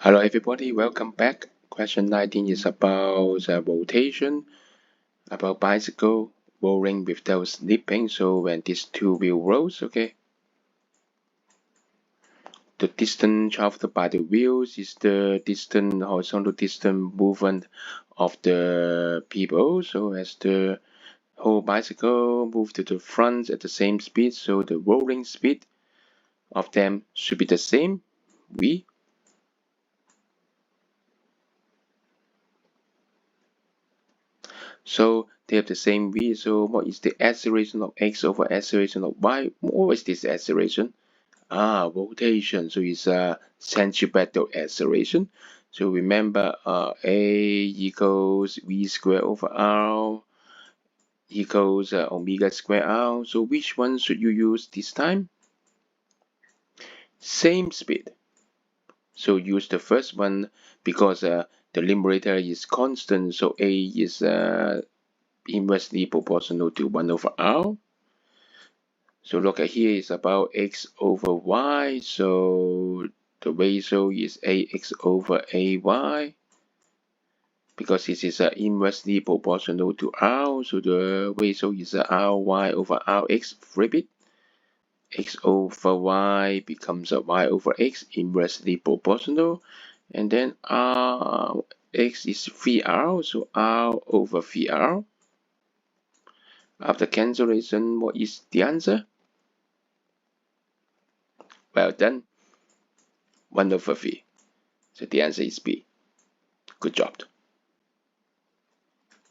Hello everybody, welcome back. Question 19 is about rotation, about bicycle rolling without slipping. So when these two wheel rolls, okay, the distance traveled by the wheels is the distance, horizontal distance movement of the people. So as the whole bicycle move to the front at the same speed, so the rolling speed of them should be the same, v. So they have the same v. So what is the acceleration of x over acceleration of y? What is this acceleration? Rotation. So it's a centripetal acceleration. So remember, a equals v squared over r equals omega squared r. So which one should you use this time? Same speed. So use the first one because the numerator is constant. So a is inversely proportional to 1 over r. So look at here is about x over y. So the ratio is ax over ay. Because this is inversely proportional to r. So the ratio is ry over rx. Flip it. X over y becomes y over x inversely proportional. And then rx is 3r. So r over 3r. After cancellation, what is the answer? Well done. 1 over 3. So the answer is B. Good job.